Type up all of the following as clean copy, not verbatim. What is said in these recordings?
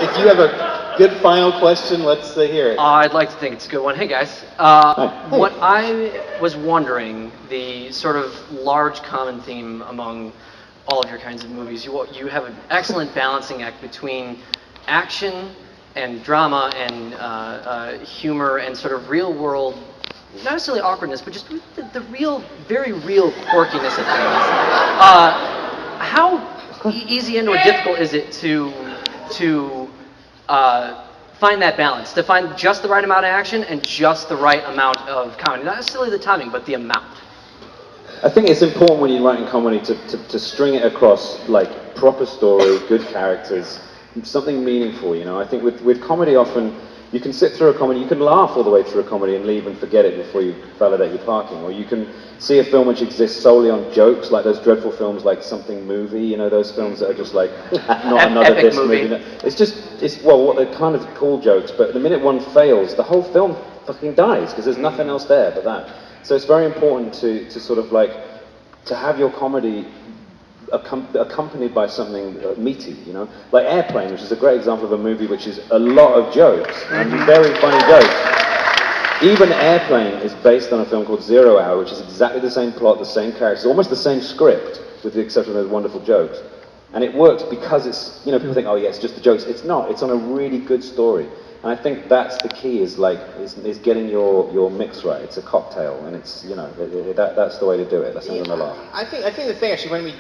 if you have a good final question, let's hear it. I'd like to think it's a good one. Hey guys, what I was wondering, the sort of large common theme among all of your kinds of movies, you have an excellent balancing act between action and drama and humor and sort of real world, not necessarily awkwardness, but just the real, very real quirkiness of things. How easy and or difficult is it to find that balance, to find just the right amount of action and just the right amount of comedy? Not necessarily the timing, but the amount. I think it's important when you're writing comedy to string it across like proper story, good characters, something meaningful, you know. I think with comedy often, you can sit through a comedy, you can laugh all the way through a comedy and leave and forget it before you validate your parking, or you can see a film which exists solely on jokes, like those dreadful films like Something Movie, you know, those films that are just like, not another this movie. It's what they're kind of cool jokes, but the minute one fails, the whole film fucking dies, because there's nothing else there but that. So it's very important to sort of like, to have your comedy accompanied by something meaty, you know? Like Airplane, which is a great example of a movie which is a lot of jokes, and very funny jokes. Even Airplane is based on a film called 0 Hour, which is exactly the same plot, the same characters, almost the same script, with the exception of those wonderful jokes. And it works because it's, you know, people think, oh yeah, it's just the jokes. It's not, it's on a really good story. And I think that's the key, is getting your mix right. It's a cocktail, and it's, you know, that's the way to do it. That's not gonna laugh. I think the thing, actually, when we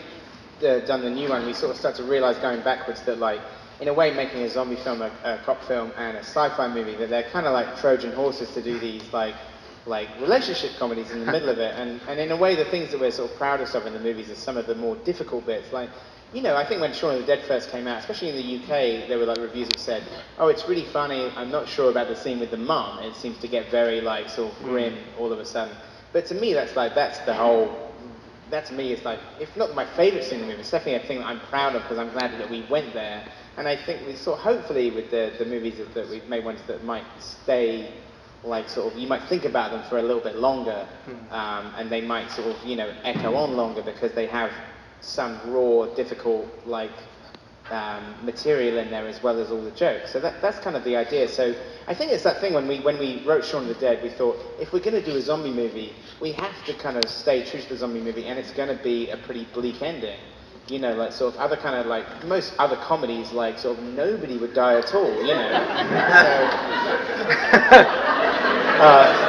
done the new one, we sort of start to realize going backwards that, like, in a way, making a zombie film, a cop film, and a sci-fi movie, that they're kind of like Trojan horses to do these like relationship comedies in the middle of it. And in a way, the things that we're sort of proudest of in the movies are some of the more difficult bits. Like, you know, I think when Shaun of the Dead first came out, especially in the UK, there were like reviews that said, oh, it's really funny, I'm not sure about the scene with the mum. It seems to get very like sort of grim all of a sudden. But to me, that to me is like, if not my favourite scene in the movie, it's definitely a thing that I'm proud of, because I'm glad that we went there. And I think we sort of, hopefully with the movies that we've made, ones that might stay, like sort of, you might think about them for a little bit longer, and they might sort of, you know, echo on longer because they have some raw, difficult, like, material in there as well as all the jokes. So that's kind of the idea. So I think it's that thing when we wrote Shaun of the Dead, we thought, if we're going to do a zombie movie, we have to kind of stay true to the zombie movie, and it's going to be a pretty bleak ending. You know, like sort of other kind of like, most other comedies, like sort of nobody would die at all, you know.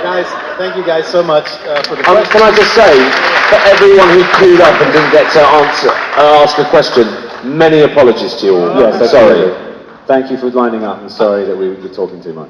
Guys, thank you guys so much for the Can I just say, for everyone who queued up and didn't get to ask a question, many apologies to you all. Yes, sorry. Thank you for lining up, and sorry that we were talking too much.